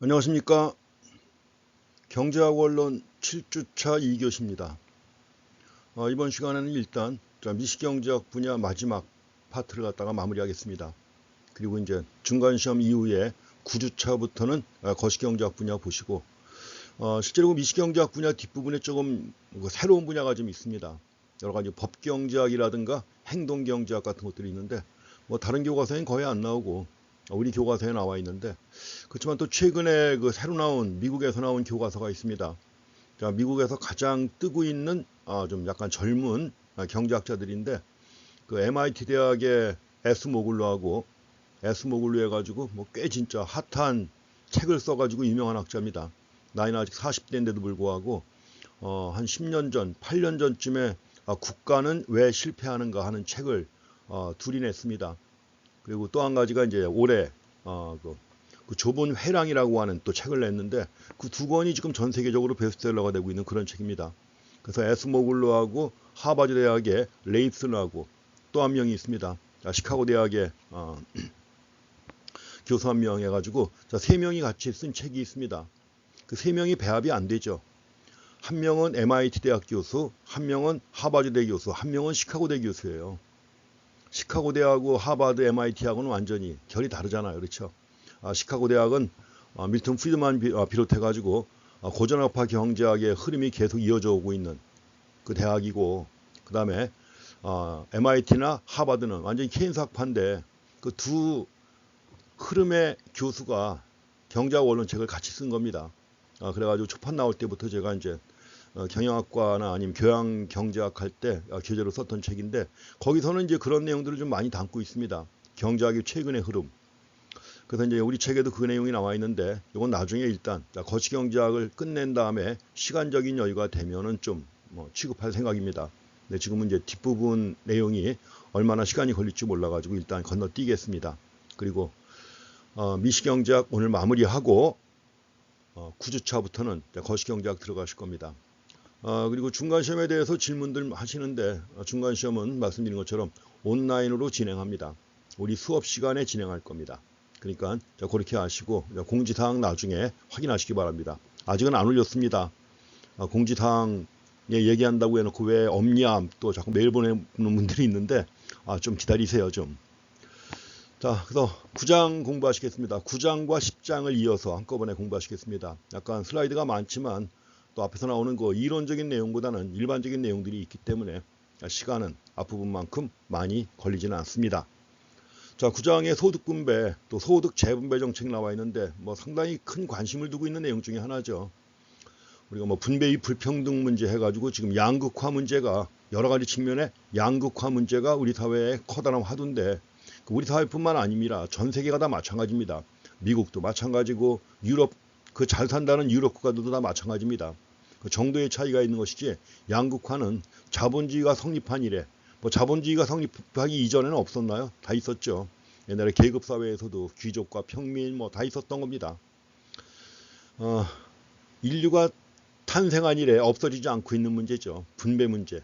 안녕하십니까. 경제학 원론 7주차 2교시입니다. 이번 시간에는 일단 미시경제학 분야 마지막 파트를 갖다가 마무리하겠습니다. 그리고 이제 중간시험 이후에 9주차부터는 거시경제학 분야 보시고, 실제로 미시경제학 분야 뒷부분에 조금 새로운 분야가 좀 있습니다. 여러 가지 법경제학이라든가 행동경제학 같은 것들이 있는데, 다른 교과서에는 거의 안 나오고 우리 교과서에 나와 있는데, 그렇지만 또 최근에 새로 나온 미국에서 나온 교과서가 있습니다. 자, 미국에서 가장 뜨고 있는 좀 약간 젊은 경제학자들인데, 그 MIT 대학의 에스모글루하고 에스모글루 해가지고 꽤 진짜 핫한 책을 써가지고 유명한 학자입니다. 나이는 아직 40대인데도 불구하고 한 10년 전, 8년 전쯤에 국가는 왜 실패하는가 하는 책을 둘이 냈습니다. 그리고 또 한 가지가 이제 올해 그 좁은 회랑이라고 하는 또 책을 냈는데, 그 두 권이 지금 전 세계적으로 베스트셀러가 되고 있는 그런 책입니다. 그래서 에스모글루하고 하버드 대학의 레이슨하고 또 한 명이 있습니다. 시카고 대학의 교수 한 명 해가지고 세 명이 같이 쓴 책이 있습니다. 그 세 명이 배합이 안 되죠. 한 명은 MIT 대학 교수, 한 명은 하버드 대 교수, 한 명은 시카고 대 교수예요. 시카고 대하고 하버드, MIT하고는 완전히 결이 다르잖아요. 그렇죠? 시카고 대학은 밀턴 프리드만 비롯해가지고 고전학파 경제학의 흐름이 계속 이어져 오고 있는 그 대학이고, 그 다음에 MIT나 하버드는 완전히 케인스 학파인데, 그 두 흐름의 교수가 경제학 원론책을 같이 쓴 겁니다. 그래가지고 초판 나올 때부터 제가 이제 경영학과나 아니면 교양 경제학 할 때 교재로 썼던 책인데, 거기서는 이제 그런 내용들을 좀 많이 담고 있습니다. 경제학의 최근의 흐름. 그래서 이제 우리 책에도 그 내용이 나와 있는데, 이건 나중에 일단 거시경제학을 끝낸 다음에 시간적인 여유가 되면은 좀 취급할 생각입니다. 근데 지금은 이제 뒷부분 내용이 얼마나 시간이 걸릴지 몰라가지고 일단 건너뛰겠습니다. 그리고 미시경제학 오늘 마무리하고 9주차부터는 거시경제학 들어가실 겁니다. 그리고 중간시험에 대해서 질문들 하시는데, 중간시험은 말씀드린 것처럼 온라인으로 진행합니다. 우리 수업 시간에 진행할 겁니다. 그러니까 그렇게 하시고 공지사항 나중에 확인하시기 바랍니다. 아직은 안 올렸습니다. 공지사항에 얘기한다고 해놓고 왜 없냐 또 자꾸 메일 보내는 분들이 있는데, 좀 기다리세요 좀. 자, 그래서 9장 공부하시겠습니다. 9장과 10장을 이어서 한꺼번에 공부하시겠습니다. 약간 슬라이드가 많지만 또 앞에서 나오는 그 이론적인 내용보다는 일반적인 내용들이 있기 때문에 시간은 앞부분만큼 많이 걸리지는 않습니다. 자, 9장의 소득분배, 또 소득 재분배 정책 나와 있는데, 상당히 큰 관심을 두고 있는 내용 중에 하나죠. 우리가 분배의 불평등 문제 해가지고 지금 양극화 문제가 여러 가지 측면에 양극화 문제가 우리 사회의 커다란 화두인데, 우리 사회뿐만 아닙니다. 전 세계가 다 마찬가지입니다. 미국도 마찬가지고 유럽, 그 잘 산다는 유럽 국가들도 다 마찬가지입니다. 그 정도의 차이가 있는 것이지, 양극화는 자본주의가 성립한 이래, 자본주의가 성립하기 이전에는 없었나요? 다 있었죠. 옛날에 계급사회에서도 귀족과 평민 다 있었던 겁니다. 인류가 탄생한 이래 없어지지 않고 있는 문제죠. 분배 문제.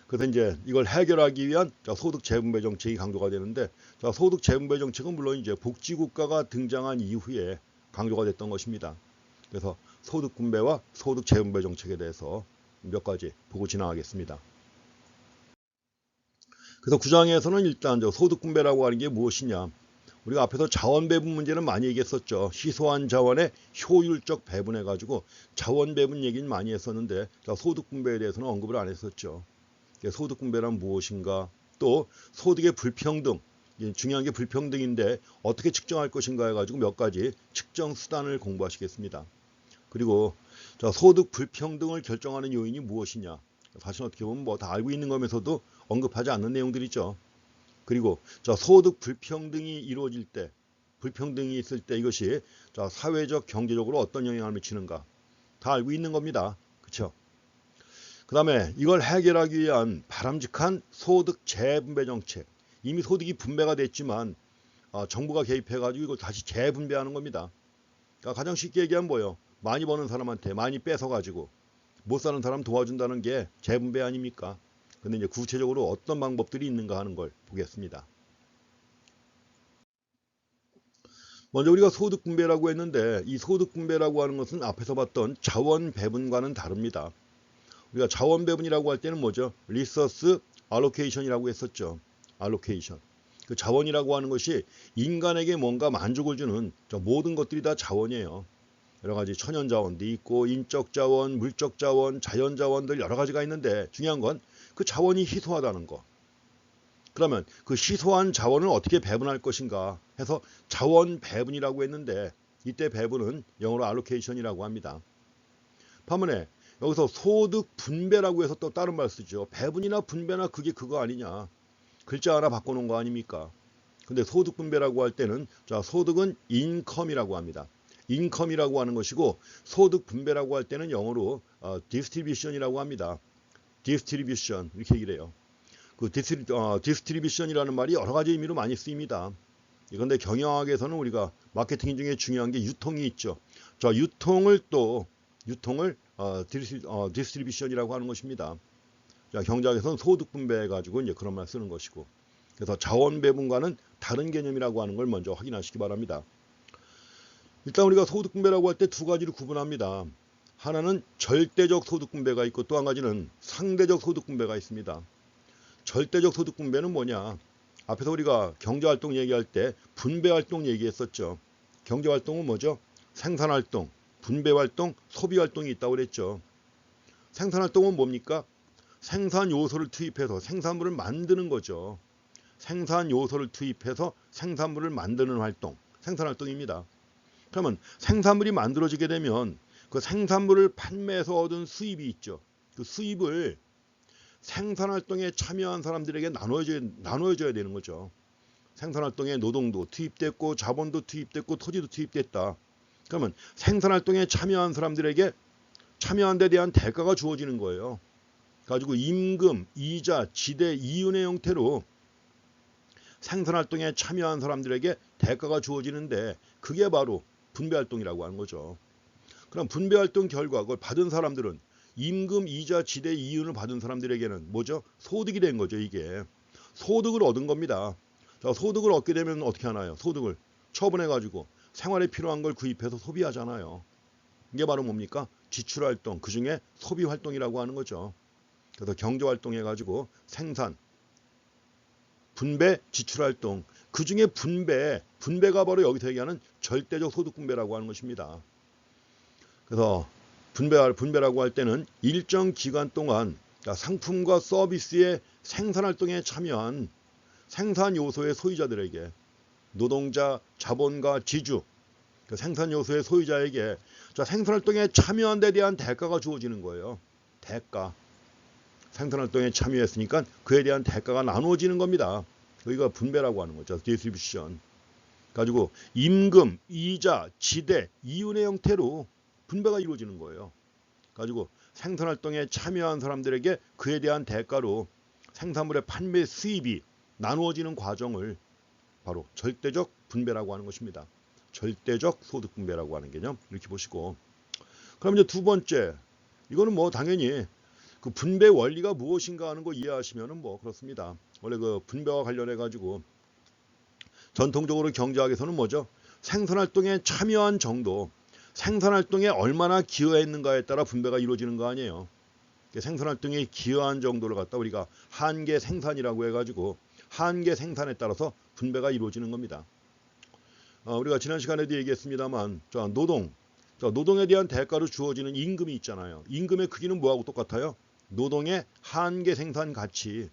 그래서 이제 이걸 해결하기 위한 소득 재분배 정책이 강조가 되는데, 소득 재분배 정책은 물론 이제 복지국가가 등장한 이후에 강조가 됐던 것입니다. 그래서 소득 분배와 소득 재분배 정책에 대해서 몇 가지 보고 지나가겠습니다. 그래서 9장에서는 일단 소득 분배라고 하는 게 무엇이냐. 우리가 앞에서 자원 배분 문제는 많이 얘기했었죠. 희소한 자원의 효율적 배분해가지고 자원 배분 얘기는 많이 했었는데, 소득 분배에 대해서는 언급을 안 했었죠. 소득 분배란 무엇인가, 또 소득의 불평등, 중요한 게 불평등인데 어떻게 측정할 것인가 해가지고 몇 가지 측정 수단을 공부하시겠습니다. 그리고 소득 불평등을 결정하는 요인이 무엇이냐. 사실 어떻게 보면 다 알고 있는 거면서도 언급하지 않는 내용들이죠. 그리고 소득 불평등이 이루어질 때, 불평등이 있을 때 이것이 사회적 경제적으로 어떤 영향을 미치는가 다 알고 있는 겁니다. 그렇죠? 그 다음에 이걸 해결하기 위한 바람직한 소득 재분배 정책. 이미 소득이 분배가 됐지만 정부가 개입해가지고 이걸 다시 재분배하는 겁니다. 그러니까 가장 쉽게 얘기하면 뭐예요? 많이 버는 사람한테 많이 뺏어가지고 못 사는 사람 도와준다는 게 재분배 아닙니까? 근데 이제 구체적으로 어떤 방법들이 있는가 하는 걸 보겠습니다. 먼저 우리가 소득 분배라고 했는데 이 소득 분배라고 하는 것은 앞에서 봤던 자원 배분과는 다릅니다. 우리가 자원 배분이라고 할 때는 뭐죠? 리소스 알로케이션이라고 했었죠. 알로케이션. 그 자원이라고 하는 것이 인간에게 뭔가 만족을 주는 모든 것들이 다 자원이에요. 여러 가지 천연 자원도 있고 인적 자원, 물적 자원, 자연 자원들 여러 가지가 있는데 중요한 건 그 자원이 희소하다는 거. 그러면 그 희소한 자원을 어떻게 배분할 것인가 해서 자원 배분이라고 했는데 이때 배분은 영어로 allocation이라고 합니다. 반면에 여기서 소득 분배라고 해서 또 다른 말 쓰죠. 배분이나 분배나 그게 그거 아니냐. 글자 하나 바꿔놓은 거 아닙니까? 근데 소득 분배라고 할 때는 자 소득은 인컴이라고 합니다. 인컴이라고 하는 것이고 소득 분배라고 할 때는 영어로 distribution이라고 합니다. distribution 이렇게 얘기를 해요. 그 distribution이라는 말이 여러 가지 의미로 많이 쓰입니다. 그런데 경영학에서는 우리가 마케팅 중에 중요한 게 유통이 있죠. 자 유통을 distribution이라고 하는 것입니다. 자, 경제학에서는 소득 분배해 가지고 이제 그런 말 쓰는 것이고, 그래서 자원 배분과는 다른 개념이라고 하는 걸 먼저 확인하시기 바랍니다. 일단 우리가 소득 분배라고 할 때 두 가지를 구분합니다. 하나는 절대적 소득 분배가 있고 또 한 가지는 상대적 소득 분배가 있습니다. 절대적 소득 분배는 뭐냐? 앞에서 우리가 경제활동 얘기할 때 분배활동 얘기했었죠. 경제활동은 뭐죠? 생산활동, 분배활동, 소비활동이 있다고 그랬죠. 생산활동은 뭡니까? 생산 요소를 투입해서 생산물을 만드는 거죠. 생산 요소를 투입해서 생산물을 만드는 활동, 생산활동입니다. 그러면 생산물이 만들어지게 되면 그 생산물을 판매해서 얻은 수입이 있죠. 그 수입을 생산활동에 참여한 사람들에게 나눠줘야 되는 거죠. 생산활동에 노동도 투입됐고 자본도 투입됐고 토지도 투입됐다. 그러면 생산활동에 참여한 사람들에게 참여한 데 대한 대가가 주어지는 거예요. 가지고 임금, 이자, 지대, 이윤의 형태로 생산활동에 참여한 사람들에게 대가가 주어지는데 그게 바로 분배활동이라고 하는 거죠. 그럼 분배활동 결과 그걸 받은 사람들은 임금, 이자, 지대, 이윤을 받은 사람들에게는 뭐죠? 소득이 된 거죠. 이게 소득을 얻은 겁니다. 자, 소득을 얻게 되면 어떻게 하나요? 소득을 처분해가지고 생활에 필요한 걸 구입해서 소비하잖아요. 이게 바로 뭡니까? 지출활동, 그중에 소비활동이라고 하는 거죠. 그래서 경제활동 해가지고 생산, 분배, 지출활동, 그중에 분배가 바로 여기서 얘기하는 절대적 소득 분배라고 하는 것입니다. 그래서 분배라고 할 때는 일정 기간 동안 상품과 서비스의 생산활동에 참여한 생산 요소의 소유자들에게 노동자, 자본가, 지주, 그 생산 요소의 소유자에게 생산활동에 참여한 데 대한 대가가 주어지는 거예요. 대가. 생산활동에 참여했으니까 그에 대한 대가가 나누어지는 겁니다. 여기가 분배라고 하는 거죠. 디스트리뷰션. 가지고 임금, 이자, 지대, 이윤의 형태로 분배가 이루어지는 거예요. 가지고 생산활동에 참여한 사람들에게 그에 대한 대가로 생산물의 판매 수입이 나누어지는 과정을 바로 절대적 분배라고 하는 것입니다. 절대적 소득 분배라고 하는 개념 이렇게 보시고, 그럼 이제 두 번째, 이거는 뭐 당연히 그 분배 원리가 무엇인가 하는 거 이해하시면은 뭐 그렇습니다. 원래 그 분배와 관련해 가지고 전통적으로 경제학에서는 뭐죠? 생산활동에 참여한 정도, 생산활동에 얼마나 기여했는가에 따라 분배가 이루어지는 거 아니에요. 생산활동에 기여한 정도를 갖다 우리가 한계 생산이라고 해가지고 한계 생산에 따라서 분배가 이루어지는 겁니다. 우리가 지난 시간에도 얘기했습니다만 노동에 대한 대가로 주어지는 임금이 있잖아요. 임금의 크기는 뭐하고 똑같아요? 노동의 한계 생산 가치.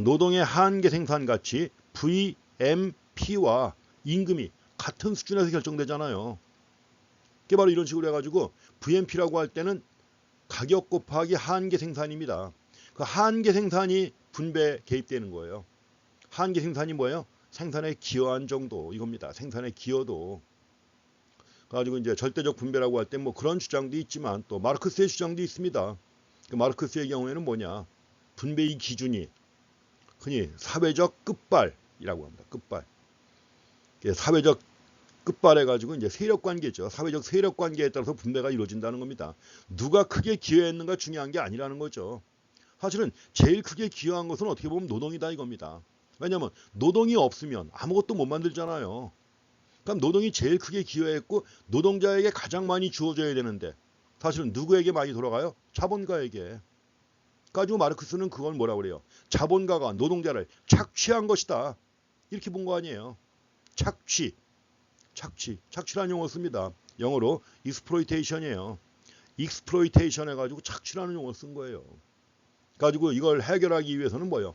노동의 한계 생산 가치 VMP와 임금이 같은 수준에서 결정되잖아요. 그게 바로 이런 식으로 해가지고 VMP라고 할 때는 가격 곱하기 한계 생산입니다. 그 한계 생산이 분배 개입되는 거예요. 한계 생산이 뭐예요? 생산에 기여한 정도 이겁니다. 생산의 기여도. 가지고 이제 절대적 분배라고 할 때 뭐 그런 주장도 있지만 또 마르크스의 주장도 있습니다. 그 마르크스의 경우에는 뭐냐? 분배의 기준이 흔히 사회적 끝발이라고 합니다. 끝발. 사회적 끝발해 가지고 이제 세력 관계죠. 사회적 세력 관계에 따라서 분배가 이루어진다는 겁니다. 누가 크게 기여했는가 중요한 게 아니라는 거죠. 사실은 제일 크게 기여한 것은 어떻게 보면 노동이다 이겁니다. 왜냐하면 노동이 없으면 아무것도 못 만들잖아요. 그럼 노동이 제일 크게 기여했고 노동자에게 가장 많이 주어져야 되는데 사실은 누구에게 많이 돌아가요? 자본가에게. 가지고 마르크스는 그걸 뭐라고 그래요? 자본가가 노동자를 착취한 것이다. 이렇게 본 거 아니에요. 착취라는 용어 씁니다. 영어로 exploitation이에요. exploitation 해가지고 착취라는 용어 쓴 거예요. 가지고 이걸 해결하기 위해서는 뭐예요?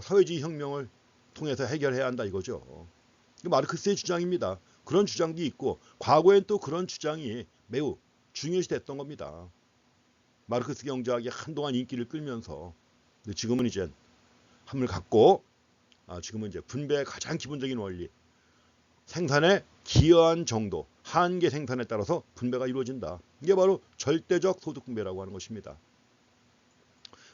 사회주의 혁명을 통해서 해결해야 한다 이거죠. 마르크스의 주장입니다. 그런 주장도 있고 과거엔 또 그런 주장이 매우 중요시 됐던 겁니다. 마르크스 경제학이 한동안 인기를 끌면서 지금은 이제 함을 갖고 지금은 이제 분배의 가장 기본적인 원리 생산에 기여한 정도 한계 생산에 따라서 분배가 이루어진다. 이게 바로 절대적 소득 분배라고 하는 것입니다.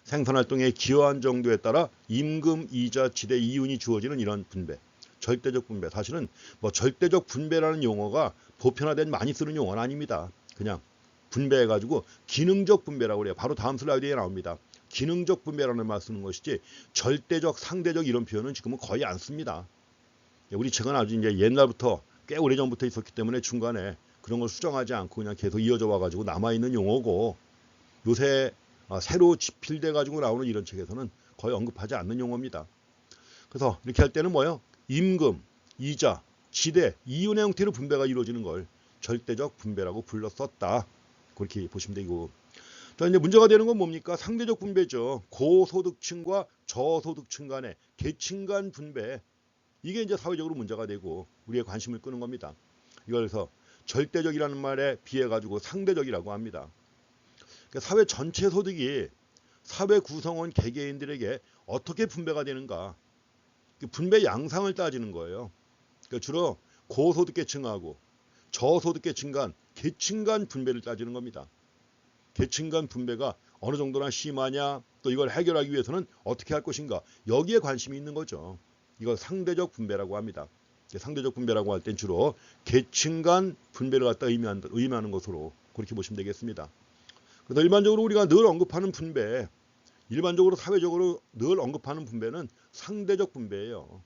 생산활동에 기여한 정도에 따라 임금, 이자, 지대, 이윤이 주어지는 이런 분배. 절대적 분배. 사실은 뭐 절대적 분배라는 용어가 보편화된 많이 쓰는 용어는 아닙니다. 그냥 분배해가지고 기능적 분배라고 그래요. 바로 다음 슬라이드에 나옵니다. 기능적 분배라는 말 쓰는 것이지 절대적, 상대적 이런 표현은 지금은 거의 안 씁니다. 우리 책은 아주 이제 옛날부터 꽤 오래전부터 있었기 때문에 중간에 그런 걸 수정하지 않고 그냥 계속 이어져 와가지고 남아있는 용어고 요새 새로 집필돼 가지고 나오는 이런 책에서는 거의 언급하지 않는 용어입니다. 그래서 이렇게 할 때는 뭐예요? 임금, 이자, 지대, 이윤의 형태로 분배가 이루어지는 걸 절대적 분배라고 불렀었다. 그렇게 보시면 되고. 자, 이제 문제가 되는 건 뭡니까? 상대적 분배죠. 고소득층과 저소득층 간의 계층 간 분배. 이게 이제 사회적으로 문제가 되고 우리의 관심을 끄는 겁니다. 이걸 그래서 절대적이라는 말에 비해 가지고 상대적이라고 합니다. 그러니까 사회 전체 소득이 사회 구성원 개개인들에게 어떻게 분배가 되는가. 분배 양상을 따지는 거예요. 그러니까 주로 고소득계층하고 저소득계층 간 계층 간 분배를 따지는 겁니다. 계층 간 분배가 어느 정도나 심하냐, 또 이걸 해결하기 위해서는 어떻게 할 것인가. 여기에 관심이 있는 거죠. 이걸 상대적 분배라고 합니다. 상대적 분배라고 할 땐 주로 계층 간 분배를 갖다 의미하는 것으로 그렇게 보시면 되겠습니다. 그래서 일반적으로 우리가 늘 언급하는 분배, 일반적으로 사회적으로 늘 언급하는 분배는 상대적 분배예요.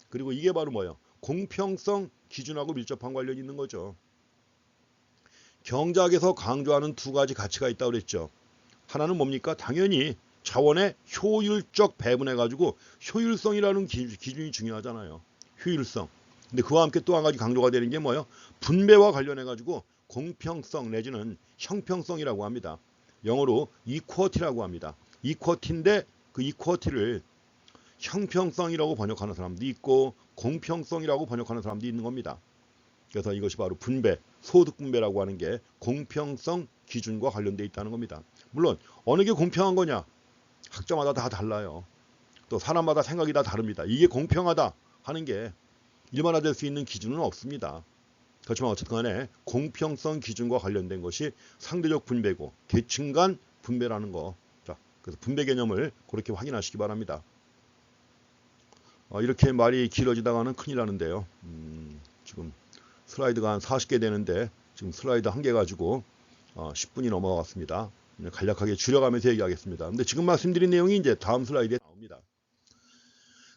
그리고 이게 바로 뭐예요? 공평성 기준하고 밀접한 관련이 있는 거죠. 경제학에서 강조하는 두 가지 가치가 있다고 그랬죠. 하나는 뭡니까? 당연히 자원의 효율적 배분해가지고 효율성이라는 기준이 중요하잖아요. 효율성. 근데 그와 함께 또 한 가지 강조가 되는 게 뭐예요? 분배와 관련해가지고 공평성 내지는 형평성이라고 합니다. 영어로 equity라고 합니다. equity인데 그 equity를 형평성이라고 번역하는 사람도 있고 공평성이라고 번역하는 사람도 있는 겁니다. 그래서 이것이 바로 분배, 소득 분배라고 하는 게 공평성 기준과 관련되어 있다는 겁니다. 물론 어느 게 공평한 거냐? 학자마다 다 달라요. 또 사람마다 생각이 다 다릅니다. 이게 공평하다 하는 게 일반화될 수 있는 기준은 없습니다. 그렇지만 어쨌든 간에 공평성 기준과 관련된 것이 상대적 분배고 계층 간 분배라는 거. 자, 그래서 분배 개념을 그렇게 확인하시기 바랍니다. 이렇게 말이 길어지다가는 큰일 나는데요. 지금 슬라이드가 한 40개 되는데 지금 슬라이드 1개 가지고 10분이 넘어갔습니다. 간략하게 줄여가면서 얘기하겠습니다. 근데 지금 말씀드린 내용이 이제 다음 슬라이드에 나옵니다.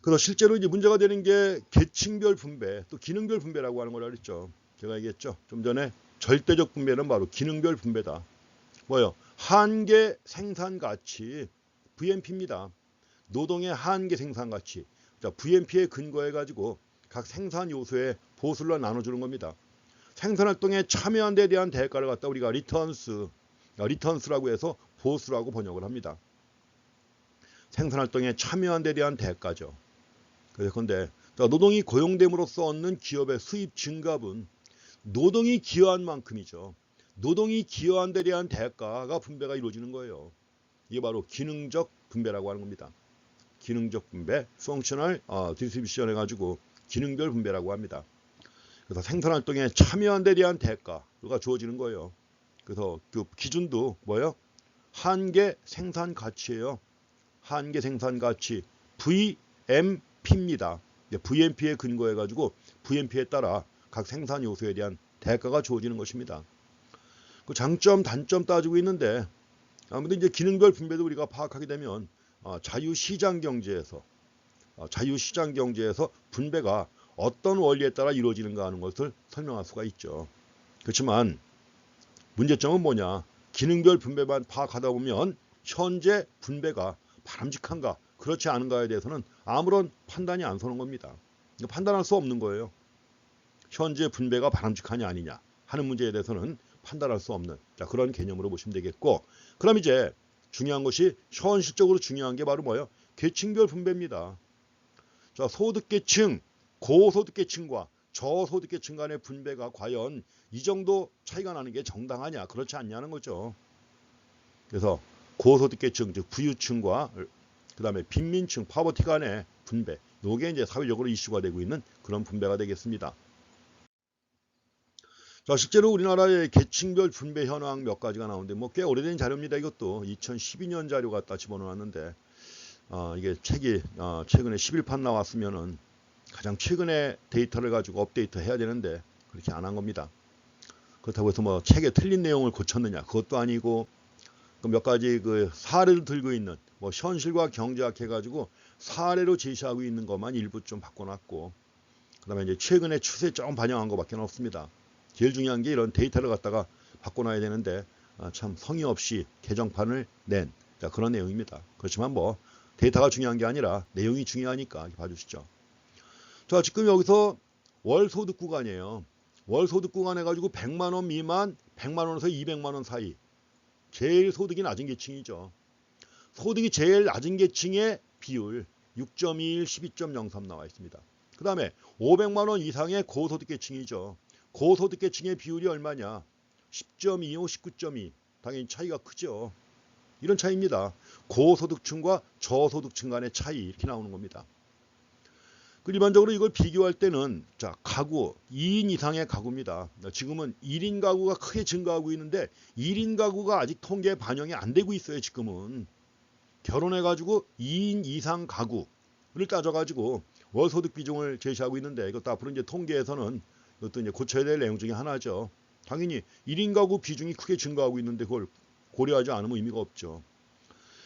그래서 실제로 이제 문제가 되는 게 계층별 분배, 또 기능별 분배라고 하는 걸 알았죠. 제가 얘기했죠. 좀 전에 절대적 분배는 바로 기능별 분배다. 뭐요? 한계 생산 가치, VMP입니다. 노동의 한계 생산 가치. 자, VMP에 근거해 가지고 각 생산 요소의 보수를 나눠주는 겁니다. 생산활동에 참여한 데 대한 대가를 갖다 우리가 리턴스라고 해서 보수라고 번역을 합니다. 생산활동에 참여한 데 대한 대가죠. 그런데 노동이 고용됨으로써 얻는 기업의 수입 증가분, 노동이 기여한 만큼이죠. 노동이 기여한 데 대한 대가가 분배가 이루어지는 거예요. 이게 바로 기능적 분배라고 하는 겁니다. 기능적 분배, functional distribution 해가지고 기능별 분배라고 합니다. 그래서 생산활동에 참여한 데 대한 대가가 주어지는 거예요. 그래서 그 기준도 뭐예요? 한계 생산 가치예요. 한계 생산 가치 VMP입니다. VMP에 근거해 가지고 VMP에 따라 각 생산 요소에 대한 대가가 주어지는 것입니다. 그 장점, 단점 따지고 있는데 아무튼 이제 기능별 분배도 우리가 파악하게 되면 자유시장 경제에서 분배가 어떤 원리에 따라 이루어지는가 하는 것을 설명할 수가 있죠. 그렇지만 문제점은 뭐냐? 기능별 분배만 파악하다 보면 현재 분배가 바람직한가 그렇지 않은가에 대해서는 아무런 판단이 안 서는 겁니다. 판단할 수 없는 거예요. 현재 분배가 바람직하냐 아니냐 하는 문제에 대해서는 판단할 수 없는 그런 개념으로 보시면 되겠고, 그럼 이제 중요한 것이 현실적으로 중요한 게 바로 뭐예요? 계층별 분배입니다. 자, 소득계층, 고소득계층과 저소득계층 간의 분배가 과연 이 정도 차이가 나는 게 정당하냐 그렇지 않냐는 거죠. 그래서 고소득계층 즉 부유층과 그 다음에 빈민층 파버티 간의 분배, 요게 이제 사회적으로 이슈가 되고 있는 그런 분배가 되겠습니다. 자, 실제로 우리나라의 계층별 분배 현황 몇 가지가 나오는데 뭐 꽤 오래된 자료입니다. 이것도 2012년 자료 갖다 집어넣었는데 이게 책이 최근에 11판 나왔으면은 가장 최근의 데이터를 가지고 업데이트 해야 되는데 그렇게 안 한 겁니다. 그렇다고 해서 뭐 책에 틀린 내용을 고쳤느냐 그것도 아니고, 몇 가지 그 사례를 들고 있는 뭐 현실과 경제학 해가지고 사례로 제시하고 있는 것만 일부 좀 바꿔놨고, 그다음에 이제 최근의 추세 좀 반영한 것밖에 없습니다. 제일 중요한 게 이런 데이터를 갖다가 바꿔놔야 되는데 참 성의 없이 개정판을 낸 그런 내용입니다. 그렇지만 뭐 데이터가 중요한 게 아니라 내용이 중요하니까 봐주시죠. 자, 지금 여기서 월소득 구간이에요. 월소득 구간 해가지고 100만 원 미만 100만 원에서 200만 원 사이, 제일 소득이 낮은 계층이죠. 소득이 제일 낮은 계층의 비율 6.21, 12.03 나와 있습니다. 그 다음에 500만 원 이상의 고소득 계층이죠. 고소득 계층의 비율이 얼마냐? 10.25, 19.2. 당연히 차이가 크죠. 이런 차이입니다. 고소득층과 저소득층 간의 차이 이렇게 나오는 겁니다. 일반적으로 이걸 비교할 때는 자, 가구 2인 이상의 가구입니다. 지금은 1인 가구가 크게 증가하고 있는데 1인 가구가 아직 통계에 반영이 안 되고 있어요. 지금은 결혼해가지고 2인 이상 가구를 따져가지고 월소득 비중을 제시하고 있는데, 이것도 앞으로 이제 통계에서는 이것도 이제 고쳐야 될 내용 중에 하나죠. 당연히 1인 가구 비중이 크게 증가하고 있는데 그걸 고려하지 않으면 의미가 없죠.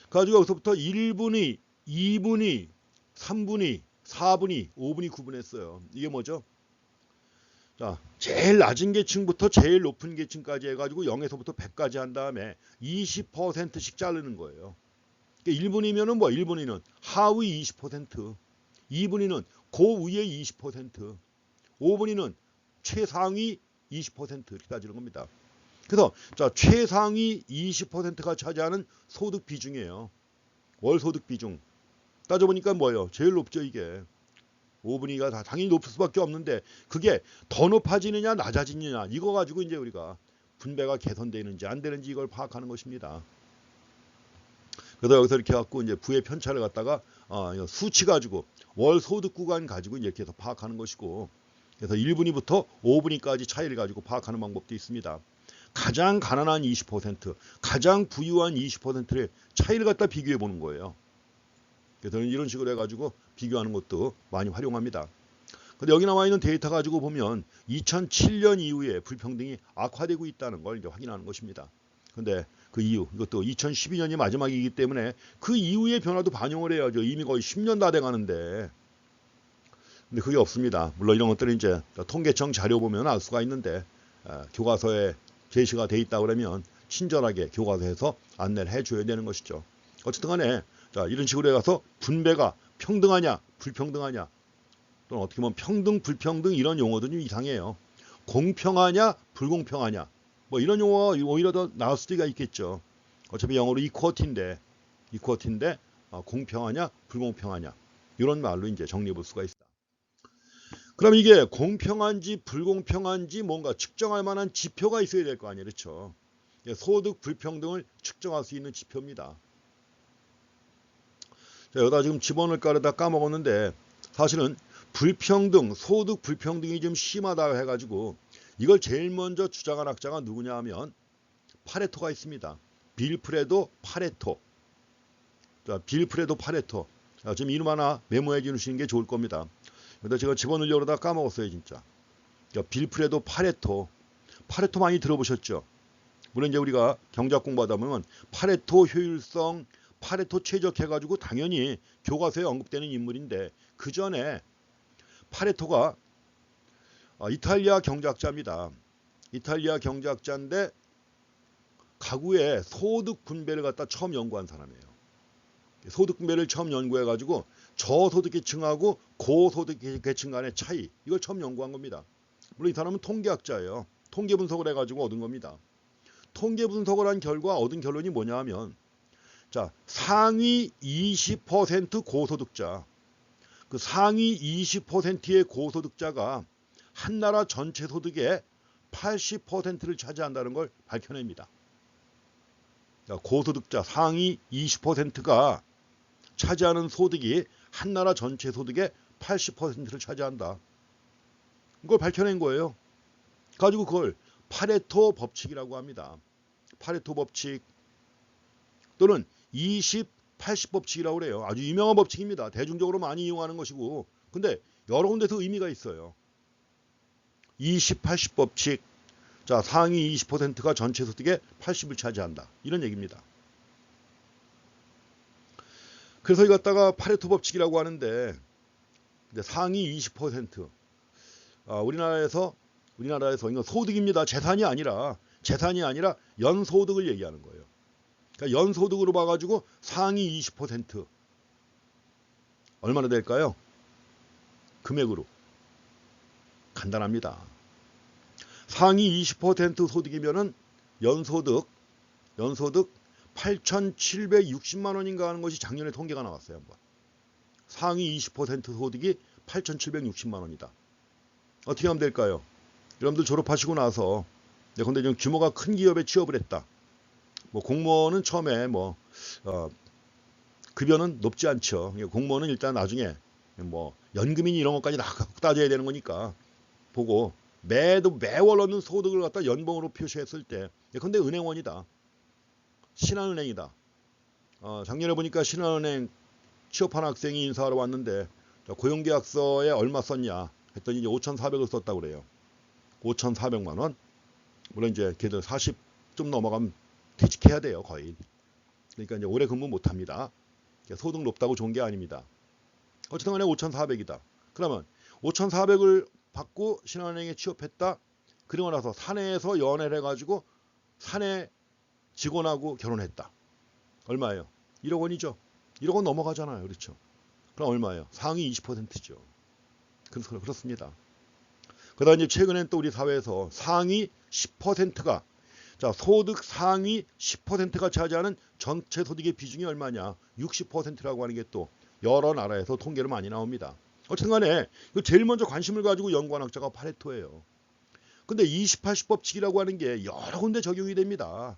가지고 여기서부터 1분위, 2분위, 3분위, 4분위, 5분위 구분했어요. 이게 뭐죠? 자, 제일 낮은 계층부터 제일 높은 계층까지 해가지고 0에서부터 100까지 한 다음에 20%씩 자르는 거예요. 그러니까 1분위면은 뭐 1분위는 하위 20%, 2분위는 고위의 20%, 5분위는 최상위 20% 이렇게 따지는 겁니다. 그래서 자, 최상위 20%가 차지하는 소득 비중이에요. 월소득 비중. 따져보니까 뭐예요? 제일 높죠 이게. 5분위가 다 당연히 높을 수밖에 없는데 그게 더 높아지느냐 낮아지느냐 이거 가지고 이제 우리가 분배가 개선되는지 안 되는지 이걸 파악하는 것입니다. 그래서 여기서 이렇게 갖고 이제 부의 편차를 갖다가 수치 가지고 월 소득 구간 가지고 이렇게 해서 파악하는 것이고, 그래서 1분위부터 5분위까지 차이를 가지고 파악하는 방법도 있습니다. 가장 가난한 20%, 가장 부유한 20%의 차이를 갖다 비교해 보는 거예요. 그래서 이런 식으로 해가지고 비교하는 것도 많이 활용합니다. 근데 여기 나와 있는 데이터 가지고 보면 2007년 이후에 불평등이 악화되고 있다는 걸 이제 확인하는 것입니다. 근데 그 이후, 이것도 2012년이 마지막이기 때문에 그 이후의 변화도 반영을 해야죠. 이미 거의 10년 다 돼가는데. 근데 그게 없습니다. 물론 이런 것들은 이제 통계청 자료 보면 알 수가 있는데 교과서에 제시가 돼 있다 그러면 친절하게 교과서에서 안내를 해줘야 되는 것이죠. 어쨌든 간에 자, 이런 식으로 해가서 분배가 평등하냐 불평등하냐, 또는 어떻게 보면 평등 불평등 이런 용어도 좀 이상해요. 공평하냐 불공평하냐 뭐 이런 용어가 오히려 더 나을 수도 있겠죠. 어차피 영어로 이퀄티인데 공평하냐 불공평하냐 이런 말로 이제 정리해 볼 수가 있다. 그럼 이게 공평한지 불공평한지 뭔가 측정할 만한 지표가 있어야 될 거 아니에요. 그렇죠? 소득 불평등을 측정할 수 있는 지표입니다. 자, 여기다 지금 집어넣을까 하다 까먹었는데 사실은 불평등, 소득 불평등이 좀 심하다 해가지고 이걸 제일 먼저 주장한 학자가 누구냐 하면 파레토가 있습니다. 빌프레도 파레토. 자, 빌프레도 파레토. 자, 지금 이름 하나 메모해 주시는 게 좋을 겁니다. 근데 제가 집어넣으려고 하다 까먹었어요, 진짜. 자, 빌프레도 파레토. 파레토 많이 들어보셨죠? 물론 이제 우리가 경제학 공부하다 보면 파레토 효율성, 파레토 최적해가지고 당연히 교과서에 언급되는 인물인데 그 전에 파레토가 이탈리아 경제학자입니다. 이탈리아 경제학자인데 가구의 소득 분배를 갖다 처음 연구한 사람이에요. 소득 분배를 처음 연구해가지고 저소득 계층하고 고소득 계층 간의 차이, 이걸 처음 연구한 겁니다. 물론 이 사람은 통계학자예요. 통계 분석을 해가지고 얻은 겁니다. 통계 분석을 한 결과 얻은 결론이 뭐냐 하면, 자, 상위 20% 고소득자, 그 상위 20%의 고소득자가 한 나라 전체 소득의 80%를 차지한다는 걸 밝혀냅니다. 고소득자 상위 20%가 차지하는 소득이 한 나라 전체 소득의 80%를 차지한다. 이걸 밝혀낸 거예요. 가지고 그걸 파레토 법칙이라고 합니다. 파레토 법칙 또는 20-80 법칙이라고 그래요. 아주 유명한 법칙입니다. 대중적으로 많이 이용하는 것이고, 근데 여러 군데서 의미가 있어요. 20-80 법칙. 자, 상위 20%가 전체 소득의 80을 차지한다. 이런 얘기입니다. 그래서 이것다가 파레토 법칙이라고 하는데, 상위 20%. 우리나라에서 이거 소득입니다. 재산이 아니라 연소득을 얘기하는 거예요. 그러니까 연소득으로 봐가지고 상위 20% 얼마나 될까요? 금액으로 간단합니다. 상위 20% 소득이면은 연소득 8,760만 원인가 하는 것이 작년에 통계가 나왔어요. 한번. 상위 20% 소득이 8,760만 원이다. 어떻게 하면 될까요? 여러분들 졸업하시고 나서 근데 좀 규모가 큰 기업에 취업을 했다. 공무원은 처음에 급여는 높지 않죠. 공무원은 일단 나중에 연금이니 이런 것까지 다 따져야 되는 거니까 보고 매월 얻는 소득을 갖다 연봉으로 표시했을 때, 근데 은행원이다. 신한은행이다. 작년에 보니까 신한은행 취업한 학생이 인사하러 왔는데 고용계약서에 얼마 썼냐 했더니 이제 5,400을 썼다고 그래요. 5,400만 원. 물론 이제 걔들 40 좀 넘어가면 퇴직해야 돼요, 거의. 그러니까 이제 오래 근무 못 합니다. 소득 높다고 좋은 게 아닙니다. 어쨌든 간에 5,400이다. 그러면 5,400을 받고 신한은행에 취업했다. 그러고 나서 사내에서 연애를 해가지고 사내 직원하고 결혼했다. 얼마예요? 1억 원이죠. 1억 원 넘어가잖아요. 그렇죠. 그럼 얼마예요? 상위 20%죠. 그래서 그렇습니다. 그러다 이제 최근엔 또 우리 사회에서 상위 10%가, 자, 소득 상위 10%가 차지하는 전체 소득의 비중이 얼마냐? 60%라고 하는 게 또 여러 나라에서 통계로 많이 나옵니다. 어쨌든 간에 제일 먼저 관심을 가지고 연구한 학자가 파레토예요. 근데 20-80 법칙이라고 하는 게 여러 군데 적용이 됩니다.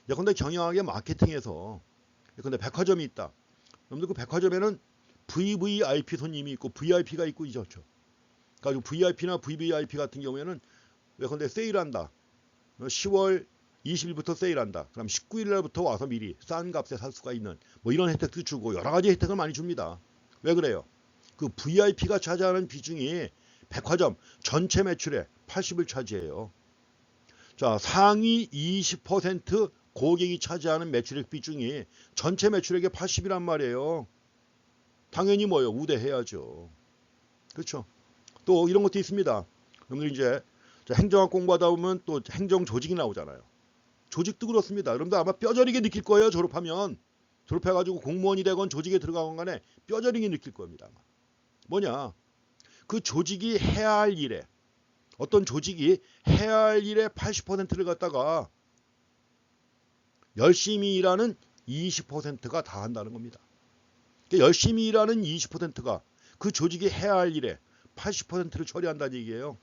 근데 경영학의 마케팅에서 근데 백화점이 있다. 여러분들 그 백화점에는 VVIP 손님이 있고 VIP가 있고 이죠. 그러니까 VIP나 VVIP 같은 경우에는 근데 세일한다. 10월 20일부터 세일한다. 그럼 19일 날부터 와서 미리 싼 값에 살 수가 있는 이런 혜택도 주고 여러 가지 혜택을 많이 줍니다. 왜 그래요? 그 VIP가 차지하는 비중이 백화점 전체 매출의 80을 차지해요. 자, 상위 20% 고객이 차지하는 매출액 비중이 전체 매출액의 80이란 말이에요. 당연히 우대해야죠. 그렇죠? 또 이런 것도 있습니다. 여러분들 이제 행정학 공부하다 보면 또 행정 조직이 나오잖아요. 조직도 그렇습니다. 여러분들 아마 뼈저리게 느낄 거예요. 졸업해가지고 공무원이 되건 조직에 들어가건 간에 뼈저리게 느낄 겁니다. 뭐냐? 그 조직이 해야 할 일에, 어떤 조직이 해야 할 일의 80%를 갖다가 열심히 일하는 20%가 다 한다는 겁니다. 그러니까 열심히 일하는 20%가 그 조직이 해야 할 일에 80%를 처리한다는 얘기예요.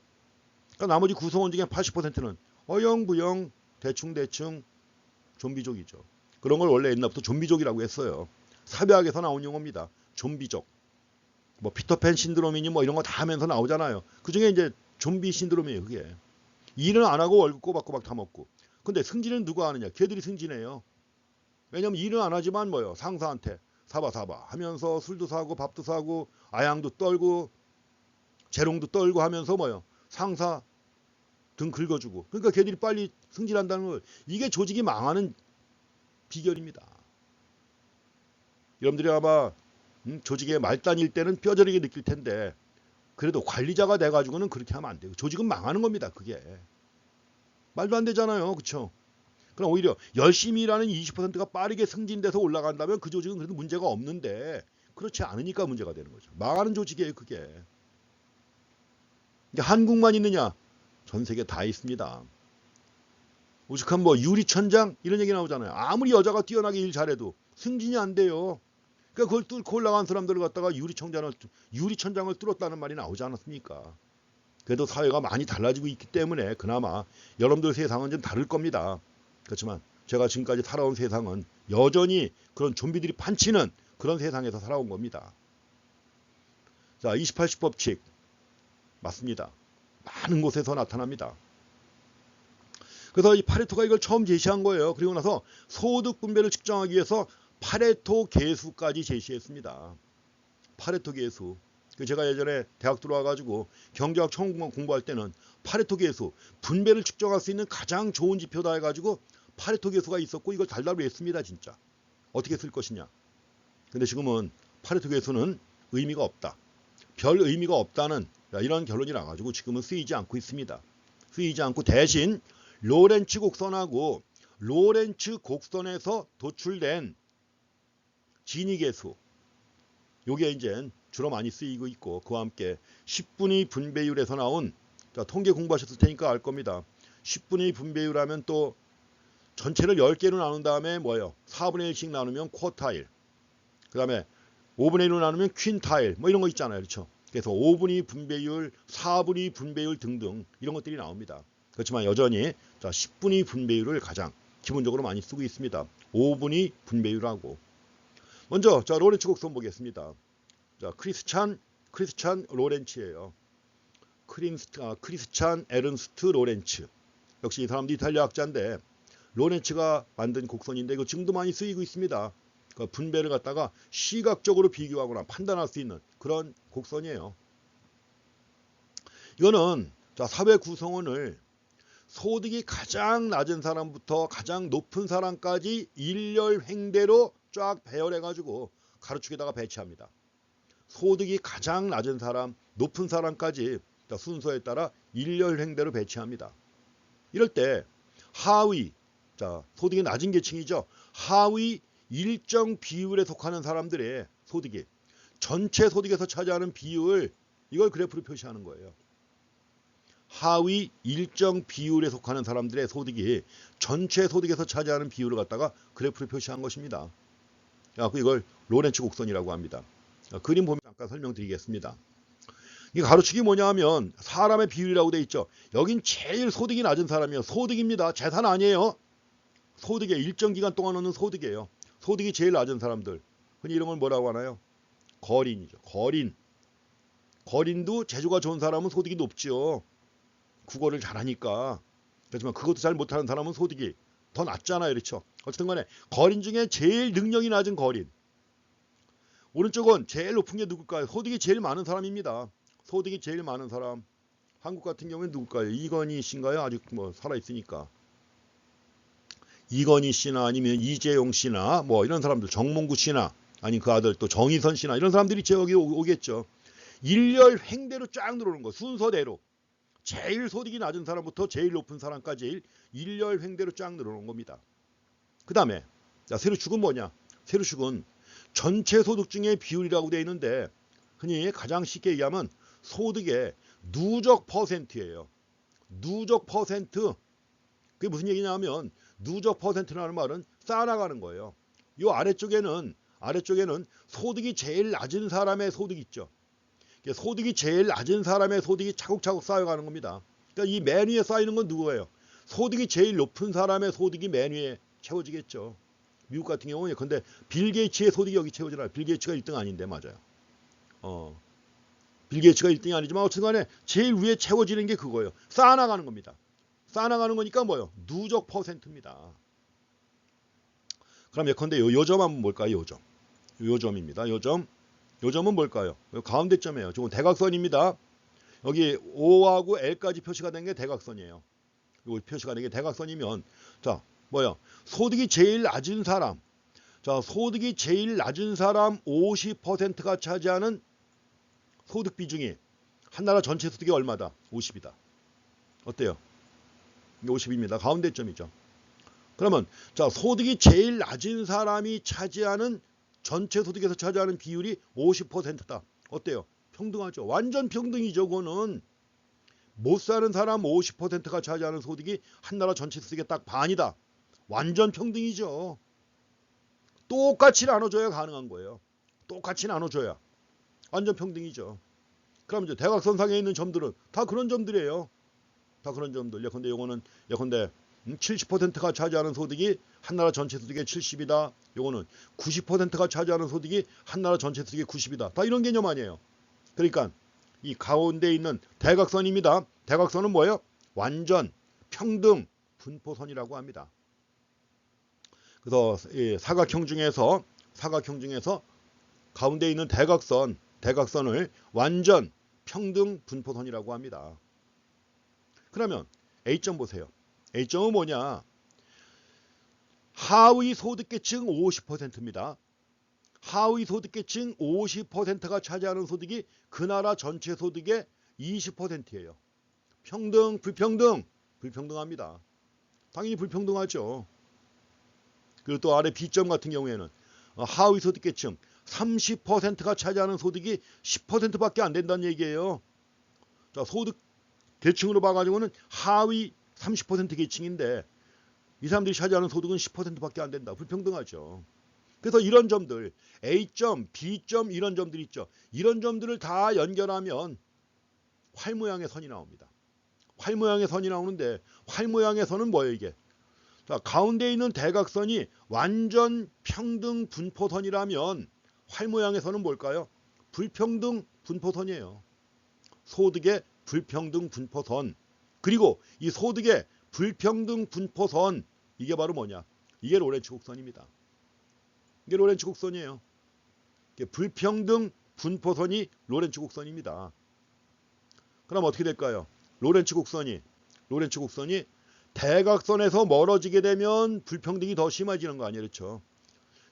그러니까 나머지 구성원 중에 80%는 어영부영 대충대충 좀비족이죠. 그런 걸 원래 옛날부터 좀비족이라고 했어요. 사회학에서 나온 용어입니다. 좀비족. 피터팬 신드롬이니 이런 거 다 하면서 나오잖아요. 그중에 이제 좀비 신드롬이에요. 그게. 일은 안 하고 월급 꼬박꼬박 다 먹고. 근데 승진은 누가 하느냐? 걔들이 승진해요. 왜냐면 일은 안 하지만 상사한테 사봐 하면서 술도 사고 밥도 사고 아양도 떨고 재롱도 떨고 하면서 상사 등 긁어주고. 그러니까 걔들이 빨리 승진한다는 걸, 이게 조직이 망하는 비결입니다. 여러분들이 아마 조직에 말 다닐 때는 뼈저리게 느낄 텐데 그래도 관리자가 돼가지고는 그렇게 하면 안 돼요. 조직은 망하는 겁니다. 그게. 말도 안 되잖아요. 그렇죠? 그럼 오히려 열심히 일하는 20%가 빠르게 승진돼서 올라간다면 그 조직은 그래도 문제가 없는데 그렇지 않으니까 문제가 되는 거죠. 망하는 조직이에요. 그게. 근데 한국만 있느냐? 전 세계 다 있습니다. 오죽하면 뭐 유리천장 이런 얘기 나오잖아요. 아무리 여자가 뛰어나게 일 잘해도 승진이 안 돼요. 그러니까 그걸 뚫고 올라간 사람들을 갖다가 유리천장을 뚫었다는 말이 나오지 않았습니까? 그래도 사회가 많이 달라지고 있기 때문에 그나마 여러분들 세상은 좀 다를 겁니다. 그렇지만 제가 지금까지 살아온 세상은 여전히 그런 좀비들이 판치는 그런 세상에서 살아온 겁니다. 자, 28시 법칙 맞습니다. 많은 곳에서 나타납니다. 그래서 이 파레토가 이걸 처음 제시한 거예요. 그리고 나서 소득 분배를 측정하기 위해서 파레토 계수까지 제시했습니다. 파레토 계수. 제가 예전에 대학 들어와가지고 경제학 처음 공부할 때는 파레토 계수, 분배를 측정할 수 있는 가장 좋은 지표다 해가지고 파레토 계수가 있었고 이걸 달달로 했습니다. 진짜. 어떻게 쓸 것이냐. 근데 지금은 파레토 계수는 의미가 없다. 별 의미가 없다는 이런 결론이 나가지고 지금은 쓰이지 않고 있습니다. 쓰이지 않고 대신 로렌츠 곡선하고 로렌츠 곡선에서 도출된 지니계수 요게 이제 주로 많이 쓰이고 있고 그와 함께 10분위 분배율에서 나온 통계 공부하셨을 테니까 알 겁니다. 10분위 분배율 하면 또 전체를 10개로 나눈 다음에 뭐예요? 4분의 1씩 나누면 쿼타일 그 다음에 5분의 1로 나누면 퀸타일 뭐 이런 거 있잖아요. 그렇죠? 그래서 5분위 분배율, 4분위 분배율 등등 이런 것들이 나옵니다. 그렇지만 여전히 10분위 분배율을 가장 기본적으로 많이 쓰고 있습니다. 5분위 분배율하고 먼저 로렌츠 곡선 보겠습니다. 자, 크리스찬 로렌츠예요. 크리스찬 에른스트 로렌츠. 역시 이 사람도 이탈리아 학자인데 로렌츠가 만든 곡선인데 이거 지금도 많이 쓰이고 있습니다. 그 분배를 갖다가 시각적으로 비교하거나 판단할 수 있는 그런 곡선이에요. 이거는 사회 구성원을 소득이 가장 낮은 사람부터 가장 높은 사람까지 일렬 횡대로 쫙 배열해가지고 가로축에다가 배치합니다. 소득이 가장 낮은 사람, 높은 사람까지 순서에 따라 일렬 횡대로 배치합니다. 이럴 때 하위, 소득이 낮은 계층이죠. 하위 일정 비율에 속하는 사람들의 소득이 전체 소득에서 차지하는 비율, 이걸 그래프로 표시하는 거예요. 하위 일정 비율에 속하는 사람들의 소득이 전체 소득에서 차지하는 비율을 갖다가 그래프로 표시한 것입니다. 이걸 로렌츠 곡선이라고 합니다. 그림 보면 잠깐 설명드리겠습니다. 이 가로축이 뭐냐 하면 사람의 비율이라고 돼 있죠. 여긴 제일 소득이 낮은 사람이에요. 소득입니다. 재산 아니에요. 소득에 일정 기간 동안 얻는 소득이에요. 소득이 제일 낮은 사람들. 흔히 이런 걸 뭐라고 하나요? 거린이죠. 거린도 재주가 좋은 사람은 소득이 높지요. 국어를 잘하니까. 그렇지만 그것도 잘 못하는 사람은 소득이 더 낮잖아요. 그렇죠? 어쨌든 간에 거린 중에 제일 능력이 낮은 거린. 오른쪽은 제일 높은 게 누굴까요? 소득이 제일 많은 사람입니다. 소득이 제일 많은 사람. 한국 같은 경우에는 누굴까요? 이건희 씨인가요? 아직 살아있으니까. 이건희 씨나 아니면 이재용 씨나 이런 사람들, 정몽구 씨나 아니 그 아들 또 정의선 씨나 이런 사람들이 여기 오겠죠. 일렬 횡대로 쫙 들어오는 거 순서대로. 제일 소득이 낮은 사람부터 제일 높은 사람까지 일렬 횡대로 쫙 늘어놓은 겁니다. 그 다음에 세로축은 뭐냐? 세로축은 전체 소득 중의 비율이라고 되어 있는데 흔히 가장 쉽게 얘기하면 소득의 누적 퍼센트예요. 누적 퍼센트. 그게 무슨 얘기냐면 누적 퍼센트라는 말은 쌓아나가는 거예요. 이 아래쪽에는 소득이 제일 낮은 사람의 소득이 있죠. 소득이 제일 낮은 사람의 소득이 차곡차곡 쌓여가는 겁니다. 그러니까 이 맨 위에 쌓이는 건 누구예요? 소득이 제일 높은 사람의 소득이 맨 위에 채워지겠죠. 미국 같은 경우는 근데 빌 게이츠의 소득이 여기 채워지나요? 빌 게이츠가 1등 아닌데 맞아요. 빌 게이츠가 1등이 아니지만 어쨌든 간에 제일 위에 채워지는 게 그거예요. 쌓아나가는 겁니다. 쌓아나가는 거니까 뭐예요? 누적 퍼센트입니다. 그럼 예컨대 요점 한번 볼까요? 요점입니다. 요점은 뭘까요? 가운데 점이에요. 저건 대각선입니다. 여기 O하고 L까지 표시가 된 게 대각선이에요. 이거 표시가 된 게 대각선이면 소득이 제일 낮은 사람. 소득이 제일 낮은 사람 50%가 차지하는 소득 비중이 한 나라 전체 소득이 얼마다? 50이다. 어때요? 이게 50입니다. 가운데 점이죠. 그러면 자, 소득이 제일 낮은 사람이 차지하는 전체 소득에서 차지하는 비율이 50%다. 어때요? 평등하죠. 완전 평등이죠. 그거는 못 사는 사람 50%가 차지하는 소득이 한 나라 전체 소득의 딱 반이다. 완전 평등이죠. 똑같이 나눠줘야 가능한 거예요. 똑같이 나눠줘야 완전 평등이죠. 그럼 이제 대각선상에 있는 점들은 다 그런 점들이에요. 다 그런 점들. 예컨대 요거는 예컨대 70%가 차지하는 소득이 한 나라 전체 소득의 70이다. 요거는 90%가 차지하는 소득이 한 나라 전체 소득의 90이다. 다 이런 개념 아니에요. 그러니까 이 가운데 있는 대각선입니다. 대각선은 뭐예요? 완전 평등 분포선이라고 합니다. 그래서 이 사각형 중에서 가운데 있는 대각선을 완전 평등 분포선이라고 합니다. 그러면 A점 보세요. A점은 뭐냐? 하위 소득계층 50%입니다. 하위 소득계층 50%가 차지하는 소득이 그 나라 전체 소득의 20%예요. 평등, 불평등? 불평등합니다. 당연히 불평등하죠. 그리고 또 아래 B점 같은 경우에는 하위 소득계층 30%가 차지하는 소득이 10%밖에 안 된다는 얘기예요. 자, 소득 계층으로 봐가지고는 하위 30% 계층인데 이 사람들이 차지하는 소득은 10%밖에 안 된다. 불평등하죠. 그래서 이런 점들 A점, B점 이런 점들 있죠. 이런 점들을 다 연결하면 활 모양의 선이 나옵니다. 활 모양의 선이 나오는데 활 모양의 선은 뭐예요 이게? 자, 가운데 있는 대각선이 완전 평등 분포선이라면 활 모양의 선은 뭘까요? 불평등 분포선이에요. 소득의 불평등 분포선. 그리고 이 소득의 불평등 분포선 이게 바로 뭐냐? 이게 로렌츠 곡선입니다. 이게 로렌츠 곡선이에요. 이게 불평등 분포선이 로렌츠 곡선입니다. 그럼 어떻게 될까요? 로렌츠 곡선이 대각선에서 멀어지게 되면 불평등이 더 심해지는 거 아니에요, 그렇죠?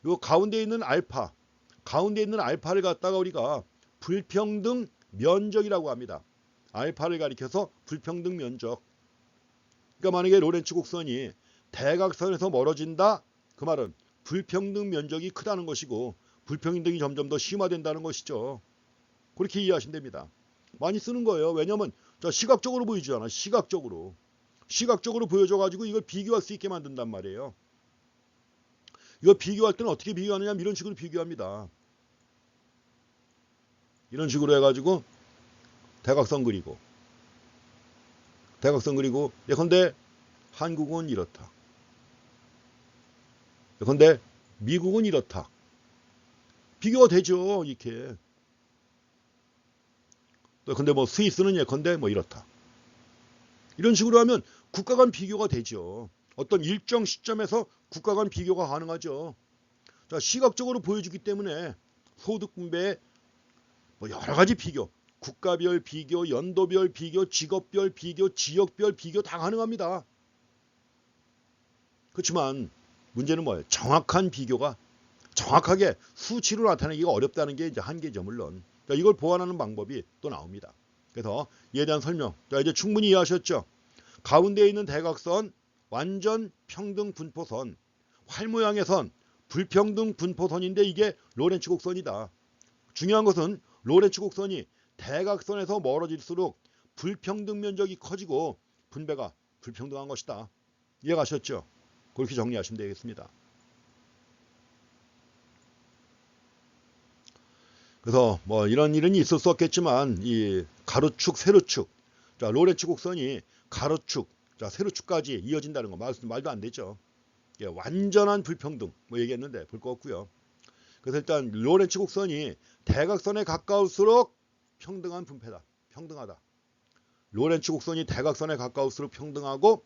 요 가운데 있는 알파를 갖다가 우리가 불평등 면적이라고 합니다. 알파를 가리켜서 불평등 면적. 그러니까 만약에 로렌츠 곡선이 대각선에서 멀어진다, 그 말은 불평등 면적이 크다는 것이고 불평등이 점점 더 심화된다는 것이죠. 그렇게 이해하시면 됩니다. 많이 쓰는 거예요. 왜냐하면 시각적으로 보이잖아. 시각적으로 보여줘가지고 이걸 비교할 수 있게 만든단 말이에요. 이거 비교할 때는 어떻게 비교하느냐? 이런 식으로 비교합니다. 이런 식으로 해가지고 대각선 그리고 예컨대 한국은 이렇다. 예컨대 미국은 이렇다. 비교가 되죠. 이렇게. 근데 뭐 스위스는 예컨대 뭐 이렇다. 이런 식으로 하면 국가 간 비교가 되죠. 어떤 일정 시점에서 국가 간 비교가 가능하죠. 자, 시각적으로 보여주기 때문에 소득 분배의 뭐 여러 가지 비교, 국가별 비교, 연도별 비교, 직업별 비교, 지역별 비교 다 가능합니다. 그렇지만 문제는 뭐예요? 정확한 비교가 정확하게 수치로 나타내기가 어렵다는 게 이제 한계죠, 물론. 자, 이걸 보완하는 방법이 또 나옵니다. 그래서 이에 대한 설명. 자, 이제 충분히 이해하셨죠? 가운데 있는 대각선 완전 평등 분포선, 활 모양의 선, 불평등 분포선인데 이게 로렌츠 곡선이다. 중요한 것은 로렌츠 곡선이 대각선에서 멀어질수록 불평등 면적이 커지고 분배가 불평등한 것이다. 이해가셨죠? 그렇게 정리하시면 되겠습니다. 그래서 뭐 이런 일은 있을 수 없겠지만 이 가로축, 세로축, 자, 로렌츠 곡선이 가로축, 자, 세로축까지 이어진다는 거 말도 안 되죠. 예, 완전한 불평등 뭐 얘기했는데 볼 거 없고요. 그래서 일단 로렌츠 곡선이 대각선에 가까울수록 평등한 분배다. 평등하다. 로렌츠 곡선이 대각선에 가까울수록 평등하고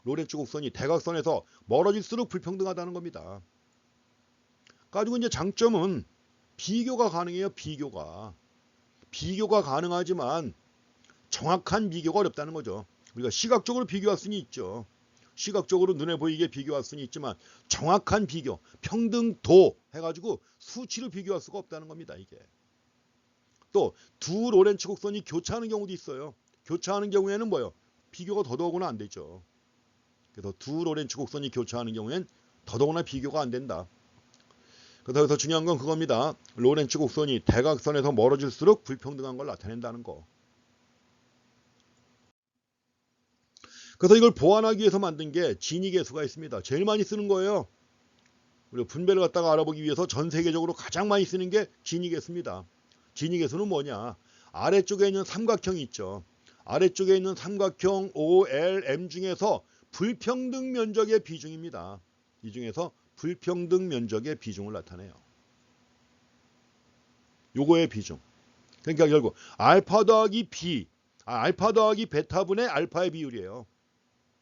로렌츠 곡선이 대각선에서 멀어질수록 불평등하다는 겁니다. 가지고 이제 장점은 비교가 가능해요. 비교가 가능하지만 정확한 비교가 어렵다는 거죠. 우리가 시각적으로 비교할 수는 있죠. 시각적으로 눈에 보이게 비교할 수는 있지만 정확한 비교, 평등도 해가지고 수치로 비교할 수가 없다는 겁니다. 이게. 또 두 로렌츠 곡선이 교차하는 경우도 있어요. 교차하는 경우에는 뭐예요? 비교가 더더구나 안 되죠. 그래서 두 로렌츠 곡선이 교차하는 경우엔 더더구나 비교가 안 된다. 그래서 여기서 중요한 건 그겁니다. 로렌츠 곡선이 대각선에서 멀어질수록 불평등한 걸 나타낸다는 거. 그래서 이걸 보완하기 위해서 만든 게 지니계수가 있습니다. 제일 많이 쓰는 거예요. 우리가 분배를 갖다가 알아보기 위해서 전 세계적으로 가장 많이 쓰는 게 지니계수입니다. 지니계수는 뭐냐? 아래쪽에 있는 삼각형이 있죠. 아래쪽에 있는 삼각형 OLM 중에서 불평등 면적의 비중입니다. 이 중에서 불평등 면적의 비중을 나타내요. 요거의 비중. 그러니까 결국 알파 더하기 베타분의 알파의 비율이에요.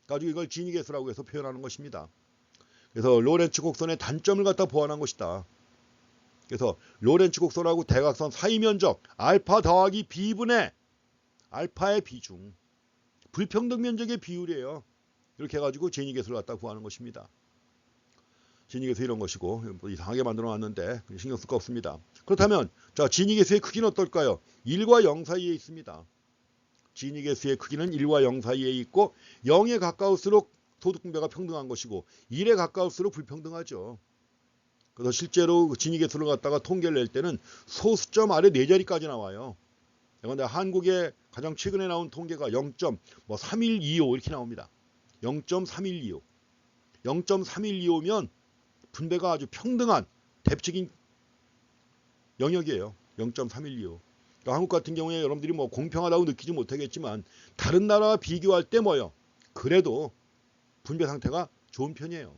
가지고 이걸 지니계수라고 해서 표현하는 것입니다. 그래서 로렌츠 곡선의 단점을 갖다 보완한 것이다. 그래서 로렌츠 곡선하고 대각선 사이 면적 알파 더하기 b분의 알파의 비중, 불평등 면적의 비율이에요. 이렇게 해가지고 지니계수를 갖다 구하는 것입니다. 지니계수 이런 것이고 이상하게 만들어 놨는데 신경 쓸 거 없습니다. 그렇다면 자, 지니계수의 크기는 어떨까요? 1과 0 사이에 있습니다. 지니계수의 크기는 1과 0 사이에 있고 0에 가까울수록 소득분배가 평등한 것이고 1에 가까울수록 불평등하죠. 그래서 실제로 지니계수를 갖다가 통계를 낼 때는 소수점 아래 4자리까지 나와요. 그런데 한국에 가장 최근에 나온 통계가 0.3125 이렇게 나옵니다. 0.3125. 0.3125면 분배가 아주 평등한 대표적인 영역이에요. 0.3125. 그러니까 한국 같은 경우에 여러분들이 뭐 공평하다고 느끼지 못하겠지만 다른 나라와 비교할 때 뭐예요? 그래도 분배 상태가 좋은 편이에요.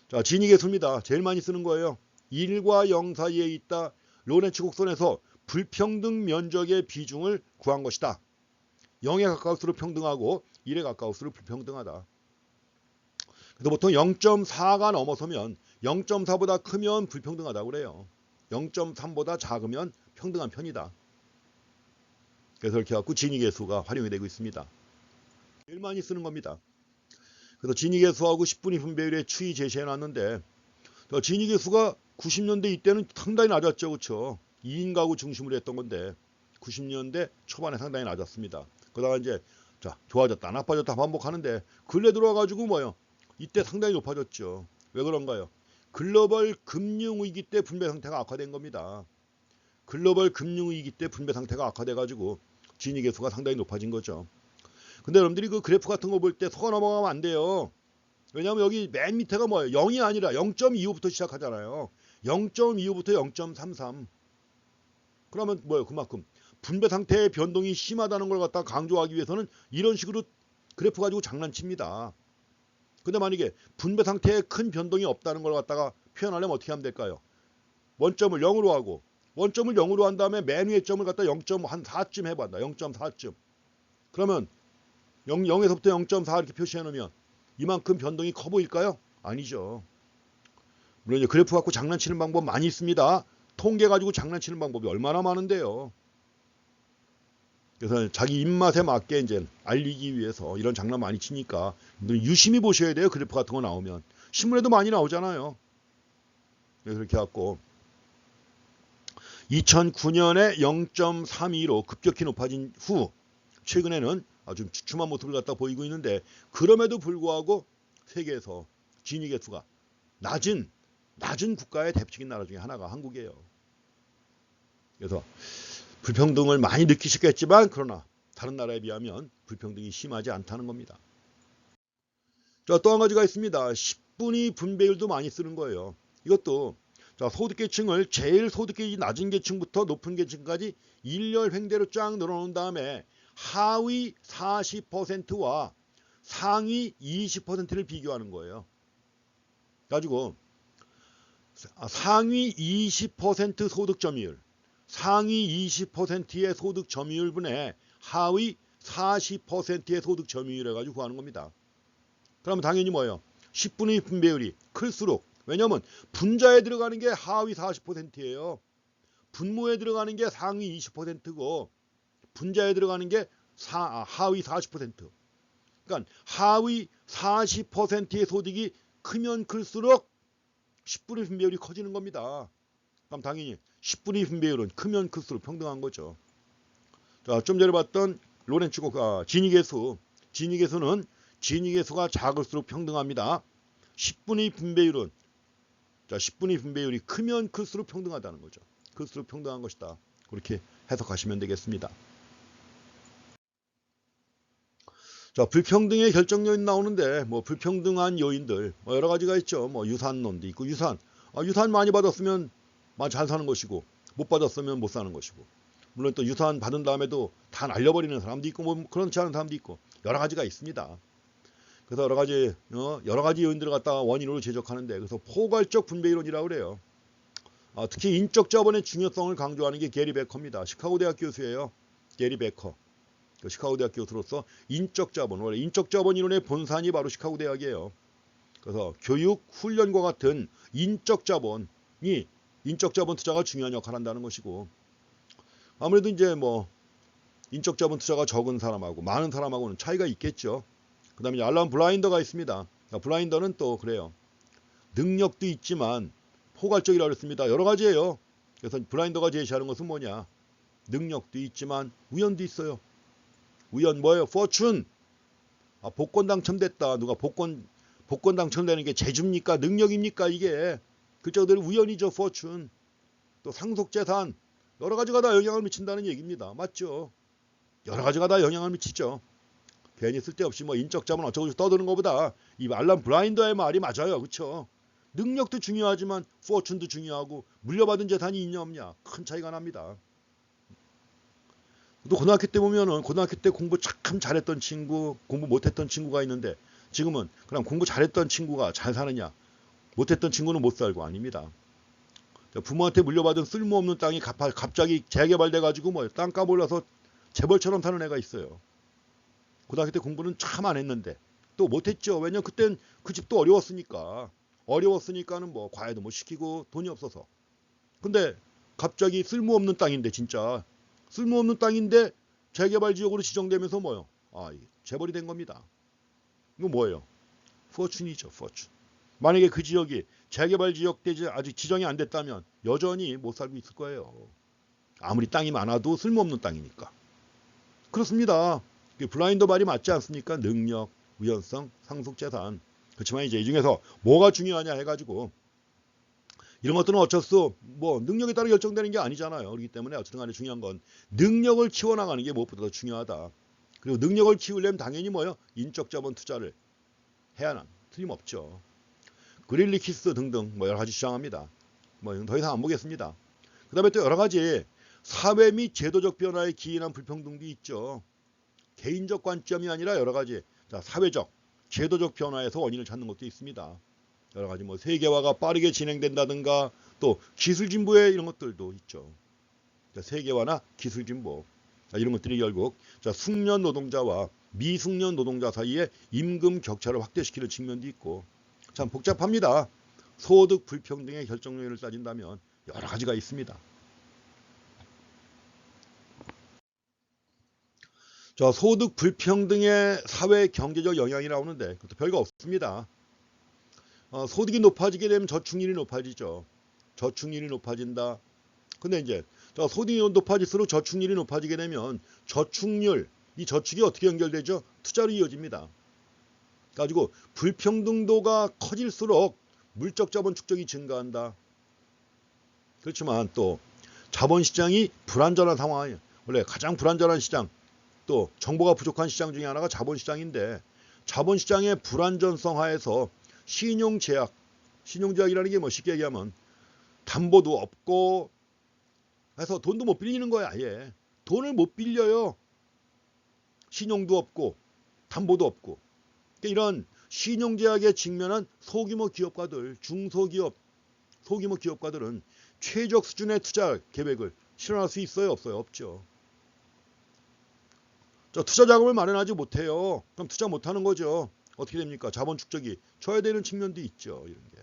자, 지니계수입니다. 제일 많이 쓰는 거예요. 1과 0 사이에 있다. 로렌츠 곡선에서 불평등 면적의 비중을 구한 것이다. 0에 가까울수록 평등하고 1에 가까울수록 불평등하다. 그래서 보통 0.4가 넘어서면 0.4보다 크면 불평등하다고 그래요. 0.3보다 작으면 평등한 편이다. 그래서 이렇게 해갖고 지니계수가 활용이 되고 있습니다. 제일 많이 쓰는 겁니다. 그래서 지니계수하고 10분위 분배율의 추이 제시해 놨는데 지니계수가 90년대 이때는 상당히 낮았죠. 그렇죠? 2인 가구 중심으로 했던 건데 90년대 초반에 상당히 낮았습니다. 그러다가 이제 자, 좋아졌다 나빠졌다 반복하는데 근래 들어와가지고 뭐요? 이때 상당히 높아졌죠. 왜 그런가요? 글로벌 금융위기 때 분배 상태가 악화된 겁니다. 글로벌 금융위기 때 분배 상태가 악화돼가지고 지니계수가 상당히 높아진 거죠. 근데 여러분들이 그 그래프 같은 거 볼 때 속아 넘어가면 안 돼요. 왜냐하면 여기 맨 밑에가 뭐예요? 0이 아니라 0.25부터 시작하잖아요. 0.25부터 0.33. 그러면 뭐예요? 그만큼 분배 상태의 변동이 심하다는 걸 갖다 강조하기 위해서는 이런 식으로 그래프 가지고 장난칩니다. 근데 만약에 분배 상태에 큰 변동이 없다는 걸 갖다가 표현하려면 어떻게 하면 될까요? 원점을 0으로 하고 원점을 0으로 한 다음에 맨 위에 점을 갖다 0.4쯤 해봐다. 0.4쯤. 그러면 0에서부터 0.4 이렇게 표시해 놓으면 이만큼 변동이 커 보일까요? 아니죠. 물론 이제 그래프 갖고 장난치는 방법 많이 있습니다. 통계 가지고 장난치는 방법이 얼마나 많은데요. 그래서 자기 입맛에 맞게 이제 알리기 위해서 이런 장난 많이 치니까 유심히 보셔야 돼요. 그래프 같은 거 나오면. 신문에도 많이 나오잖아요. 그래서 이렇게 갖고 2009년에 0.32로 급격히 높아진 후 최근에는 아주 주춤한 모습을 갖다 보이고 있는데 그럼에도 불구하고 세계에서 지니계수가 낮은 국가의 대표적인 나라 중에 하나가 한국이에요. 그래서 불평등을 많이 느끼셨겠지만 그러나 다른 나라에 비하면 불평등이 심하지 않다는 겁니다. 자, 또 한 가지가 있습니다. 10분위 분배율도 많이 쓰는 거예요. 이것도 자, 소득계층을 제일 소득계층이 낮은 계층부터 높은 계층까지 일렬 횡대로 쫙 늘어놓은 다음에 하위 40%와 상위 20%를 비교하는 거예요. 가지고 상위 20% 소득 점유율, 상위 20%의 소득 점유율분의 하위 40%의 소득 점유율 해가지고 구하는 겁니다. 그러면 당연히 뭐예요? 10분의 분배율이 클수록 왜냐하면 분자에 들어가는 게 하위 40%예요. 분모에 들어가는 게 상위 20%고 분자에 들어가는 게 하위 40%. 그러니까 하위 40%의 소득이 크면 클수록 10분의 분배율이 커지는 겁니다. 그럼 당연히 10분의 2 분배율은 크면 클수록 평등한 거죠. 자, 좀 전에 봤던 로렌츠고 진위계수. 진위계수는 진위계수가 작을수록 평등합니다. 10분의 2 분배율은 10분의 2 분배율이 크면 클수록 평등하다는 거죠. 클수록 평등한 것이다. 그렇게 해석하시면 되겠습니다. 자, 불평등의 결정 요인 나오는데 불평등한 요인들 여러 가지가 있죠. 유산론도 있고 유산 많이 받았으면 잘 사는 것이고 못 받았으면 못 사는 것이고 물론 또 유산 받은 다음에도 다 날려버리는 사람도 있고 그렇지 않은 사람도 있고 여러 가지가 있습니다. 그래서 여러 가지 요인들을 갖다가 원인으로 제적하는데 그래서 포괄적 분배이론이라고 그래요. 특히 인적 자본의 중요성을 강조하는 게 게리 베커입니다. 시카고 대학 교수예요. 게리 베커. 시카고 대학 교수로서 인적 자본, 원래 인적 자본 이론의 본산이 바로 시카고 대학이에요. 그래서 교육, 훈련과 같은 인적 자본 투자가 중요한 역할을 한다는 것이고 아무래도 이제 인적 자본 투자가 적은 사람하고 많은 사람하고는 차이가 있겠죠. 그 다음에 알란 블라인더가 있습니다. 블라인더는 또 그래요. 능력도 있지만 포괄적이라고 했습니다. 여러 가지예요. 그래서 블라인더가 제시하는 것은 뭐냐. 능력도 있지만 우연도 있어요. 우연 뭐예요? fortune. 복권 당첨됐다. 누가 복권 당첨되는 게 재주입니까? 능력입니까? 이게 글자 그대로 우연이죠. fortune. 또 상속재산. 여러 가지가 다 영향을 미친다는 얘기입니다. 맞죠? 여러 가지가 다 영향을 미치죠. 괜히 쓸데없이 인적 자본 어쩌고 떠드는 것보다 이 알란 블라인더의 말이 맞아요. 그렇죠? 능력도 중요하지만 fortune도 중요하고 물려받은 재산이 있냐 없냐 큰 차이가 납니다. 또 고등학교 때 보면은 고등학교 때 공부 참 잘했던 친구, 공부 못했던 친구가 있는데 지금은 그냥 공부 잘했던 친구가 잘 사느냐 못했던 친구는 못 살고 아닙니다. 부모한테 물려받은 쓸모없는 땅이 갑자기 재개발돼 가지고 땅값 올라서 재벌처럼 사는 애가 있어요. 고등학교 때 공부는 참 안 했는데 또 못했죠. 왜냐면 그땐 그 집도 어려웠으니까는 과외도 못 시키고 돈이 없어서. 근데 갑자기 쓸모없는 땅인데 진짜 쓸모없는 땅인데 재개발 지역으로 지정되면서 재벌이 된 겁니다. 이거 뭐예요? 포춘이죠. 포춘. 만약에 그 지역이 재개발 지역 되지 아직 지정이 안 됐다면 여전히 못 살고 있을 거예요. 아무리 땅이 많아도 쓸모없는 땅이니까. 그렇습니다. 블라인더 말이 맞지 않습니까? 능력, 우연성, 상속재산. 그렇지만 이제 이 중에서 뭐가 중요하냐 해가지고 이런 것들은 어쩔 수 능력에 따라 결정되는 게 아니잖아요. 그렇기 때문에 어쨌든 간에 중요한 건 능력을 키워나가는 게 무엇보다 더 중요하다. 그리고 능력을 키우려면 당연히 인적 자본 투자를 해야 하나 틀림없죠. 그릴리키스 등등 여러 가지 주장합니다. 더 이상 안 보겠습니다. 그 다음에 또 여러 가지 사회 및 제도적 변화에 기인한 불평등도 있죠. 개인적 관점이 아니라 여러 가지 사회적, 제도적 변화에서 원인을 찾는 것도 있습니다. 여러 가지 세계화가 빠르게 진행된다든가 또 기술 진보에 이런 것들도 있죠. 세계화나 기술 진보 이런 것들이 결국 숙련 노동자와 미숙련 노동자 사이에 임금 격차를 확대시키는 측면도 있고 참 복잡합니다. 소득 불평등의 결정 요인을 따진다면 여러 가지가 있습니다. 소득 불평등의 사회 경제적 영향이 나오는데 그것도 별거 없습니다. 소득이 높아지게 되면 저축률이 높아지죠. 저축률이 높아진다. 근데 이제 소득이 높아질수록 저축률이 높아지게 되면 이 저축이 어떻게 연결되죠? 투자로 이어집니다. 가지고 불평등도가 커질수록 물적 자본 축적이 증가한다. 그렇지만 또 자본시장이 불안전한 상황이에요. 원래 가장 불안전한 시장 또 정보가 부족한 시장 중에 하나가 자본시장인데 자본시장의 불안전성 하에서 신용제약이라는 게 쉽게 얘기하면 담보도 없고 해서 돈도 못 빌리는 거야. 아예 돈을 못 빌려요. 신용도 없고 담보도 없고 이런 신용제약에 직면한 소규모 기업가들, 중소기업, 소규모 기업가들은 최적 수준의 투자 계획을 실현할 수 있어요? 없어요? 없죠. 투자 자금을 마련하지 못해요. 그럼 투자 못하는 거죠. 어떻게 됩니까? 자본 축적이 저해되는 측면도 있죠. 이런 게.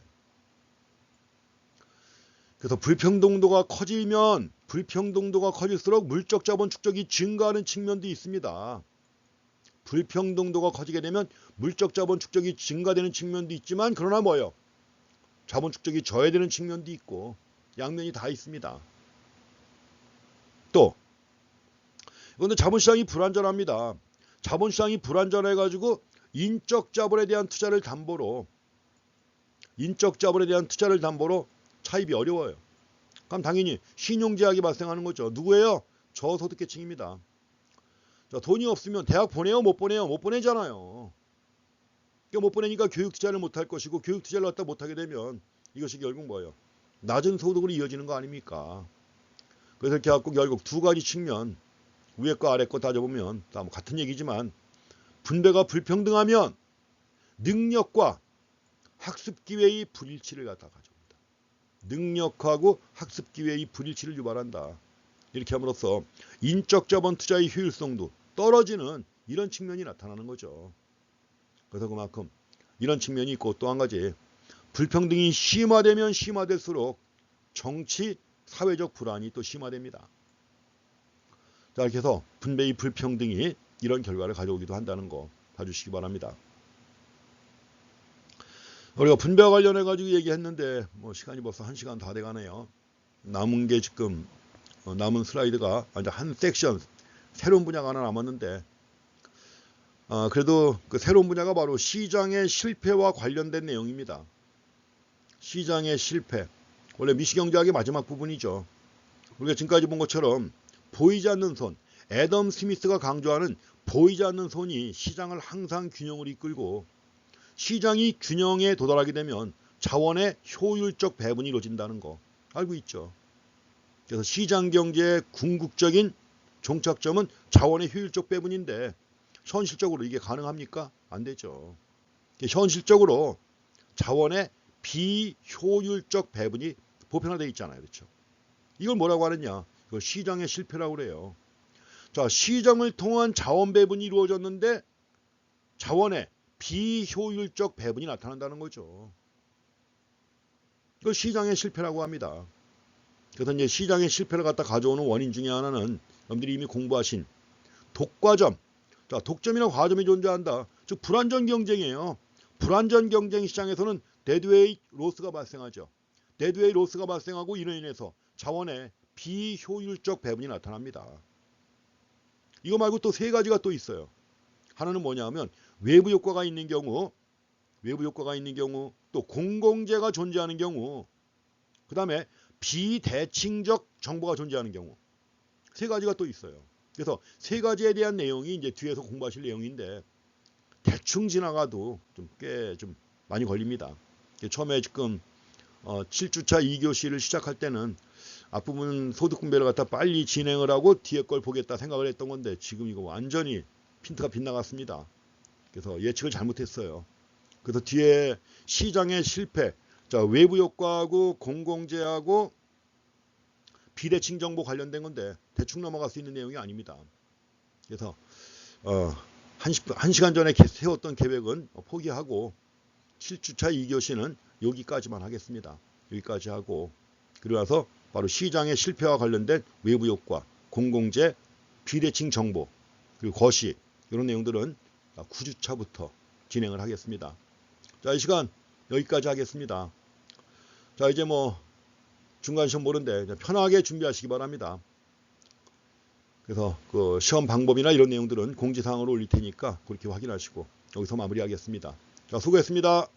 그래서 불평등도가 커질수록 물적 자본 축적이 증가하는 측면도 있습니다. 불평등도가 커지게 되면 물적 자본 축적이 증가되는 측면도 있지만 그러나 자본 축적이 저해되는 측면도 있고 양면이 다 있습니다. 또 이건 자본시장이 불안전합니다. 자본시장이 불안전해가지고 인적 자본에 대한 투자를 담보로 차입이 어려워요. 그럼 당연히 신용제약이 발생하는 거죠. 누구예요? 저소득계층입니다. 자, 돈이 없으면 대학 보내요? 못 보내요? 못 보내잖아요. 그러니까 못 보내니까 교육 투자를 못할 것이고, 교육 투자를 갖다 못하게 되면 이것이 결국 뭐예요? 낮은 소득으로 이어지는 거 아닙니까? 그래서 이렇게 갖고 결국 두 가지 측면, 위에 거 아래 거 따져보면 다 뭐 같은 얘기지만, 분배가 불평등하면 능력과 학습 기회의 불일치를 갖다 가져옵니다. 능력하고 학습 기회의 불일치를 유발한다. 이렇게 함으로써 인적 자본 투자의 효율성도 떨어지는 이런 측면이 나타나는 거죠. 그래서 그만큼 이런 측면이 있고, 또 한 가지, 불평등이 심화되면 심화될수록 정치, 사회적 불안이 또 심화됩니다. 자, 이렇게 해서 분배의 불평등이 이런 결과를 가져오기도 한다는 거 봐주시기 바랍니다. 우리가 분배와 관련해 가지고 얘기했는데 뭐 시간이 벌써 1시간 다 돼가네요. 남은 게 지금 남은 슬라이드가 한 섹션 새로운 분야가 하나 남았는데, 그래도 그 새로운 분야가 바로 시장의 실패와 관련된 내용입니다. 시장의 실패, 원래 미시경제학의 마지막 부분이죠. 우리가 지금까지 본 것처럼 보이지 않는 손, 애덤 스미스가 강조하는 보이지 않는 손이 시장을 항상 균형을 이끌고, 시장이 균형에 도달하게 되면 자원의 효율적 배분이 이루어진다는 거 알고 있죠. 그래서 시장 경제의 궁극적인 종착점은 자원의 효율적 배분인데, 현실적으로 이게 가능합니까? 안 되죠. 현실적으로 자원의 비효율적 배분이 보편화되어 있잖아요. 그렇죠? 이걸 뭐라고 하느냐? 이걸 시장의 실패라고 그래요. 자, 시장을 통한 자원 배분이 이루어졌는데 자원의 비효율적 배분이 나타난다는 거죠. 이걸 시장의 실패라고 합니다. 그래서 이제 시장의 실패를 갖다 가져오는 원인 중에 하나는 여러분들이 이미 공부하신 독과점. 자, 독점이나 과점이 존재한다. 즉 불안전 경쟁이에요. 불안전 경쟁 시장에서는 데드웨이트 로스가 발생하죠. 데드웨이트 로스가 발생하고, 이로 인해서 자원의 비효율적 배분이 나타납니다. 이거 말고 또 세 가지가 또 있어요. 하나는 뭐냐면 외부 효과가 있는 경우, 또 공공재가 존재하는 경우, 그 다음에 비대칭적 정보가 존재하는 경우, 세 가지가 또 있어요. 그래서 세 가지에 대한 내용이 이제 뒤에서 공부하실 내용인데, 대충 지나가도 꽤 많이 걸립니다. 처음에 지금 7주차 2교시를 시작할 때는 앞부분 소득 분배를 갖다 빨리 진행을 하고 뒤에 걸 보겠다 생각을 했던 건데, 지금 이거 완전히 핀트가 빗나갔습니다. 그래서 예측을 잘못했어요. 그래서 뒤에 시장의 실패, 자, 외부 효과하고 공공재하고 비대칭 정보 관련된 건데 대충 넘어갈 수 있는 내용이 아닙니다. 그래서 1시간 전에 세웠던 계획은 포기하고 7주차 2교시는 여기까지만 하겠습니다. 여기까지 하고, 그리고 나서 바로 시장의 실패와 관련된 외부 효과, 공공재, 비대칭 정보, 그리고 거시, 이런 내용들은 9주차부터 진행을 하겠습니다. 자, 이 시간 여기까지 하겠습니다. 자, 이제 뭐 중간 시험 보는데 편하게 준비하시기 바랍니다. 그래서 그 시험 방법이나 이런 내용들은 공지사항으로 올릴 테니까 그렇게 확인하시고 여기서 마무리하겠습니다. 자, 수고했습니다.